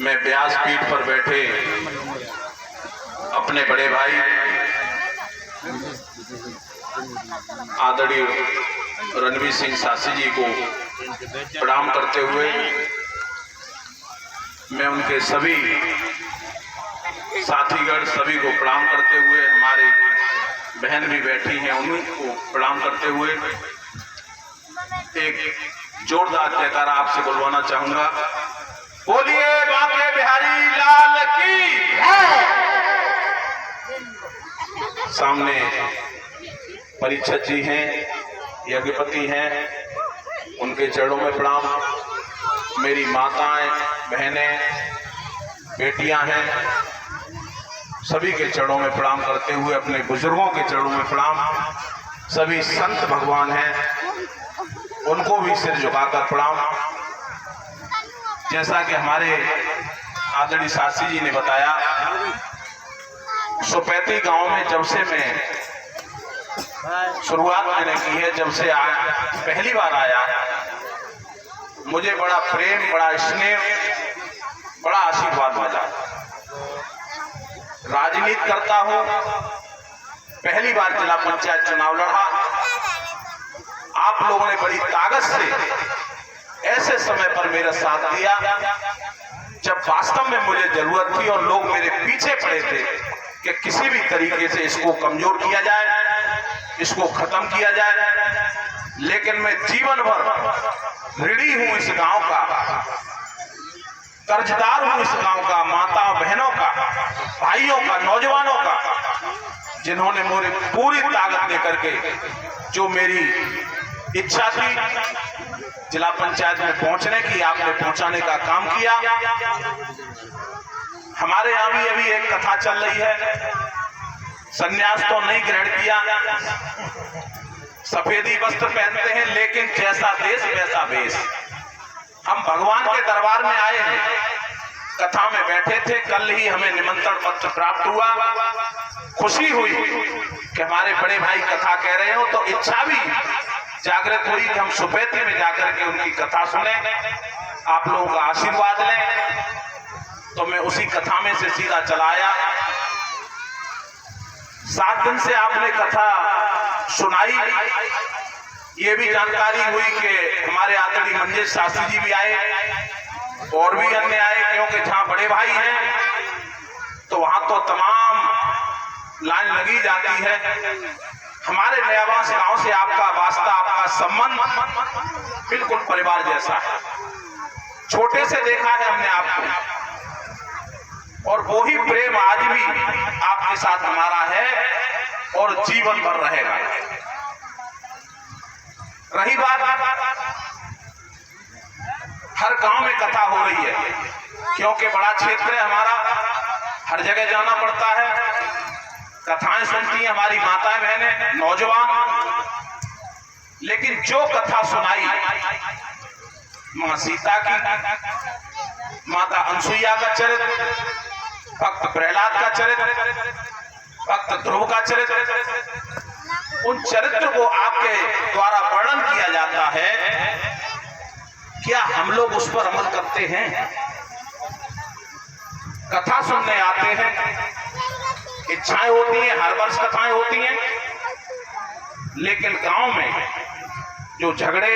मैं व्यासपीठ पर बैठे अपने बड़े भाई आदरणीय रणवीर सिंह सासी जी को प्रणाम करते हुए मैं उनके सभी साथीगण सभी को प्रणाम करते हुए हमारे बहन भी बैठी हैं उनको प्रणाम करते हुए एक जोरदार जयकारा आपसे बुलवाना चाहूंगा। बोलिए बांके बिहारी लाल की। सामने परीक्षित जी हैं, यज्ञपति हैं, उनके चरणों में प्रणाम। मेरी माताएं बहनें बेटियां हैं, सभी के चरणों में प्रणाम करते हुए अपने बुजुर्गों के चरणों में प्रणाम। सभी संत भगवान हैं, उनको भी सिर झुकाकर प्रणाम। जैसा कि हमारे आदरणीय सासी जी ने बताया, सुपैती गांव में जब से मैं शुरुआत मैंने की है, जब से पहली बार आया, मुझे बड़ा प्रेम, बड़ा स्नेह, बड़ा आशीर्वाद मिला। राजनीति करता हूं, पहली बार जिला पंचायत चुनाव लड़ा, आप लोगों ने बड़ी ताकत से ऐसे समय पर मेरा साथ दिया जब वास्तव में मुझे जरूरत थी और लोग मेरे पीछे पड़े थे कि किसी भी तरीके से इसको कमजोर किया जाए, इसको खत्म किया जाए। लेकिन मैं जीवन भर ऋणी हूं इस गांव का, कर्जदार हूं इस गांव का, माता बहनों का, भाइयों का, नौजवानों का, जिन्होंने मुझे पूरी ताकत देकर के जो मेरी इच्छा थी जिला पंचायत में पहुंचने की, आपने पहुंचाने का काम किया। हमारे यहाँ भी अभी एक कथा चल रही है, संन्यास तो नहीं ग्रहण किया, सफेदी वस्त्र पहनते हैं, लेकिन जैसा देश वैसा वेश। हम भगवान के दरबार में आए हैं, कथा में बैठे थे, कल ही हमें निमंत्रण पत्र प्राप्त हुआ। खुशी हुई कि हमारे बड़े भाई कथा कह रहे हो, तो इच्छा भी जागृत हुई कि हम सुपैती में जाकर के उनकी कथा सुने, आप लोगों का आशीर्वाद लें। तो मैं उसी कथा में से सीधा चला आया। 7 दिन से आपने कथा सुनाई, ये भी जानकारी हुई कि हमारे आदरणीय मंजेश शास्त्री जी भी आए और भी अन्य आए, क्योंकि जहां बड़े भाई हैं तो वहां तो तमाम लाइन लगी जाती है। हमारे नयावास गांव से आपका वास्ता, आपका संबंध बिल्कुल परिवार जैसा है। छोटे से देखा है हमने आपको, और वो ही प्रेम आज भी आपके साथ हमारा है और जीवन भर रहेगा। रही बात, हर गांव में कथा हो रही है, क्योंकि बड़ा क्षेत्र है हमारा, हर जगह जाना पड़ता है, कथाएं सुनती हैं हमारी माताएं बहनें, नौजवान। लेकिन जो कथा सुनाई मां सीता की, माता अनसुईया का चरित्र, भक्त प्रहलाद का चरित्र, भक्त ध्रुव का चरित्र, उन चरित्र को आपके द्वारा वर्णन किया जाता है। क्या हम लोग उस पर अमल करते हैं? कथा सुनने आते हैं, इच्छाएं होती हैं, हर वर्ष कथाएं होती हैं, लेकिन गांव में जो झगड़े,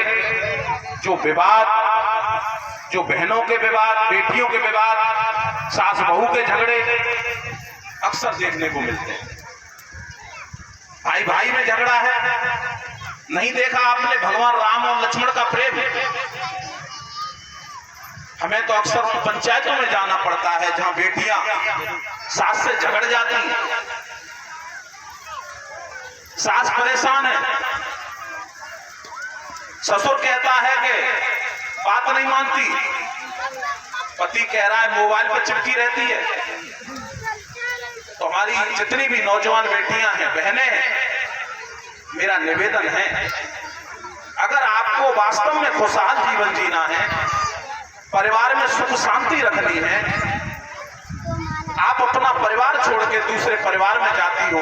जो विवाद, जो बहनों के विवाद, बेटियों के विवाद, सास बहू के झगड़े अक्सर देखने को मिलते हैं। भाई भाई में झगड़ा है, नहीं देखा आपने भगवान राम और लक्ष्मण का प्रेम? हमें तो अक्सर उन पंचायतों में जाना पड़ता है जहां बेटियां सास से झगड़ जाती हैं, सास परेशान है, ससुर कहता है कि बात नहीं मानती, पति कह रहा है मोबाइल पर चिपकी रहती है। तो हमारी जितनी भी नौजवान बेटियां हैं, बहनें हैं, मेरा निवेदन है, अगर आपको वास्तव में खुशहाल जीवन जीना है, परिवार में सुख शांति रखनी है, आप अपना परिवार छोड़ के दूसरे परिवार में जाती हो,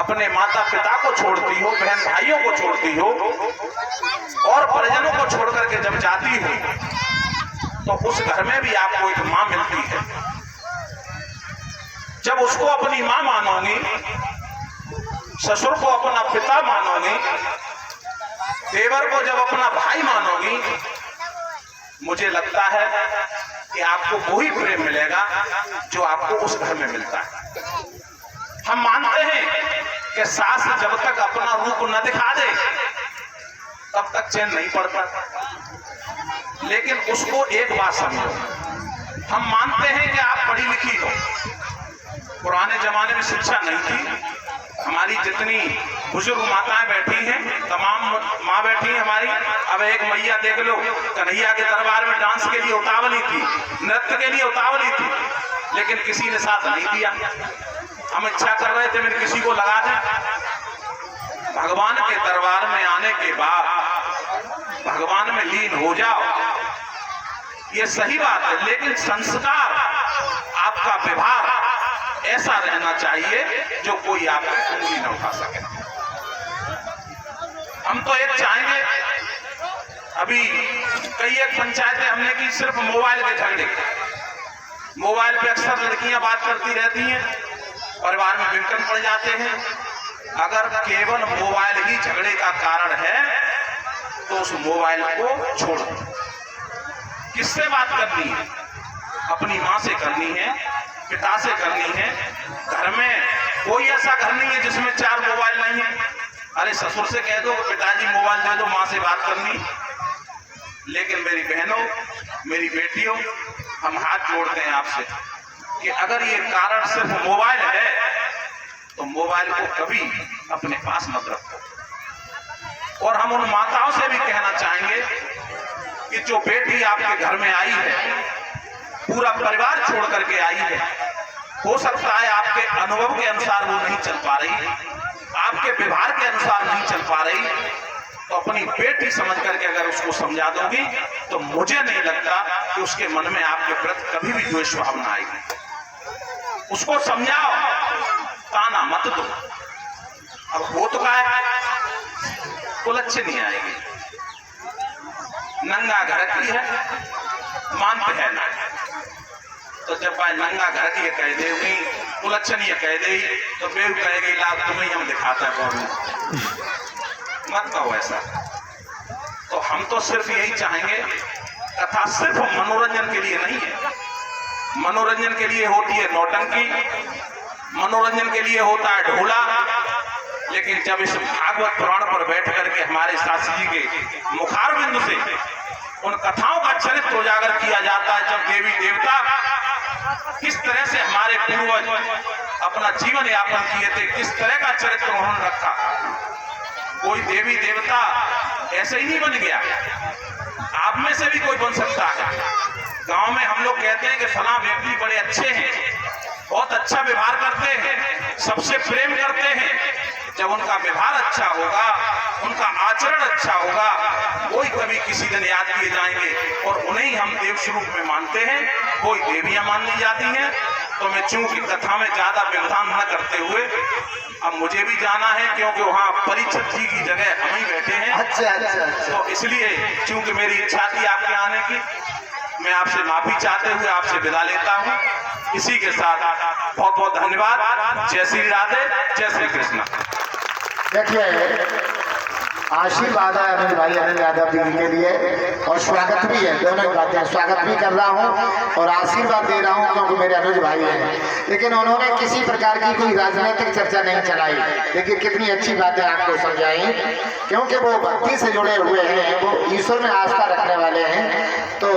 अपने माता पिता को छोड़ती हो, बहन भाइयों को छोड़ती हो और परिजनों को छोड़ करके जब जाती हो, तो उस घर में भी आपको एक माँ मिलती है। जब उसको अपनी माँ मानोगी, ससुर को अपना पिता मानोगी, देवर को जब अपना भाई मानोगी, मुझे लगता है कि आपको वही प्रेम मिलेगा जो आपको उस घर में मिलता है। हम मानते हैं कि सास जब तक अपना रूप न दिखा दे तब तक चैन नहीं पड़ता, लेकिन उसको एक बात समझो, हम मानते हैं कि आप पढ़ी लिखी हो। पुराने जमाने में शिक्षा नहीं थी। हमारी जितनी बुजुर्ग माताएं बैठी हैं, तमाम माँ बैठी हैं हमारी। अब एक मैया देख लो, कन्हैया के दरबार में डांस के लिए उतावली थी, नृत्य के लिए उतावली थी, लेकिन किसी ने साथ नहीं दिया। हम इच्छा कर रहे थे मेरे किसी को लगा दें। भगवान के दरबार में आने के बाद भगवान में लीन हो जाओ, ये सही बात है, लेकिन संस्कार, आपका व्यवहार ऐसा रहना चाहिए जो कोई आपकी उंगली न उठा सके। हम तो एक चाहेंगे, अभी कई एक पंचायतें हमने की सिर्फ मोबाइल के झगड़े। मोबाइल पे अक्सर लड़कियां बात करती रहती हैं, परिवार में विघटन पड़ जाते हैं। अगर केवल मोबाइल ही झगड़े का कारण है तो उस मोबाइल को छोड़ दो। किससे बात करनी है? अपनी माँ से करनी है, पिता से करनी है। घर में कोई ऐसा घर नहीं है जिसमें 4 मोबाइल नहीं है। अरे ससुर से कह दो कि पिताजी मोबाइल दे दो, माँ से बात करनी। लेकिन मेरी बहनों, मेरी बेटियों, हम हाथ जोड़ते हैं आपसे कि अगर ये कारण सिर्फ मोबाइल है तो मोबाइल को कभी अपने पास मत रखो। और हम उन माताओं से भी कहना चाहेंगे कि जो बेटी आपके घर में आई है, पूरा परिवार छोड़ करके आई है, हो सकता है आपके अनुभव के अनुसार वो नहीं चल पा रही, आपके व्यवहार के अनुसार नहीं चल पा रही, तो अपनी बेटी समझ करके अगर उसको समझा दोगी तो मुझे नहीं लगता कि उसके मन में आपके प्रति कभी भी द्वेष भावना आएगी। उसको समझाओ, ताना मत दो। अब हो तो क्या है, कुलच्छे नहीं आएगी। नंगा घर की है, मानते हैं ना, तो जब भाई नंगा घर की कह देगी, कुलच्छन ये कह दे तो बेव कहेगी लाभ तुम्हें हम दिखाता है कौन। मत कहो ऐसा। तो हम तो सिर्फ यही चाहेंगे, कथा सिर्फ मनोरंजन के लिए नहीं है। मनोरंजन के लिए होती है नौटंकी, मनोरंजन के लिए होता है ढोला, लेकिन जब इस भागवत पुराण पर बैठ करके हमारे शास्त्री जी के मुखारबिंद से उन कथाओं का चरित्र उजागर किया जाता है, जब देवी देवता किस तरह से हमारे पूर्वज अपना जीवन यापन किए थे, किस तरह का चरित्र उन्होंने रखा। कोई देवी देवता ऐसे ही नहीं बन गया, आप में से भी कोई बन सकता है। गांव में हम लोग कहते हैं कि फला व्यक्ति बड़े अच्छे हैं, बहुत अच्छा व्यवहार करते हैं, सबसे प्रेम करते हैं। जब उनका व्यवहार अच्छा होगा, उनका आचरण अच्छा होगा, कोई कभी किसी दिन याद किए जाएंगे और उन्हें हम देव स्वरूप में मानते हैं, कोई देवियां मान ली जाती हैं। तो मैं चूंकि कथा में ज्यादा व्यवधान न करते हुए अब मुझे भी जाना है, क्योंकि वहाँ परीक्षित जी की जगह हम ही बैठे हैं। अच्छा। तो इसलिए चूंकि मेरी इच्छा थी आपके आने की, मैं आपसे माफी चाहते हुए आपसे विदा लेता हूँ। इसी के साथ बहुत बहुत धन्यवाद। जय श्री राधे, जय श्री कृष्ण। देखिए, आशीर्वाद है अनिल भाई, अनिल यादव जी के लिए, और स्वागत भी है, दोनों बातें, स्वागत भी कर रहा हूं और आशीर्वाद दे रहा हूं क्योंकि मेरे अनुज भाई हैं। लेकिन उन्होंने किसी प्रकार की कोई राजनीतिक चर्चा नहीं चलाई, लेकिन कितनी अच्छी बातें आपको समझाई, क्योंकि वो भक्ति से जुड़े हुए हैं, वो ईश्वर में आस्था रखने वाले हैं। तो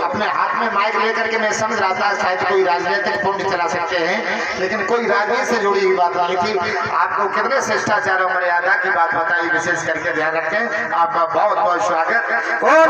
अपने हाथ में माइक लेकर के मैं समझ रहा था शायद कोई राजनीतिक पुण्य चला सकते हैं, लेकिन कोई राजनीति से जुड़ी हुई बात नहीं थी। आपको कितने शिष्टाचार और मर्यादा की बात बताई, विशेष करके ध्यान रखें। आपका बहुत बहुत स्वागत। और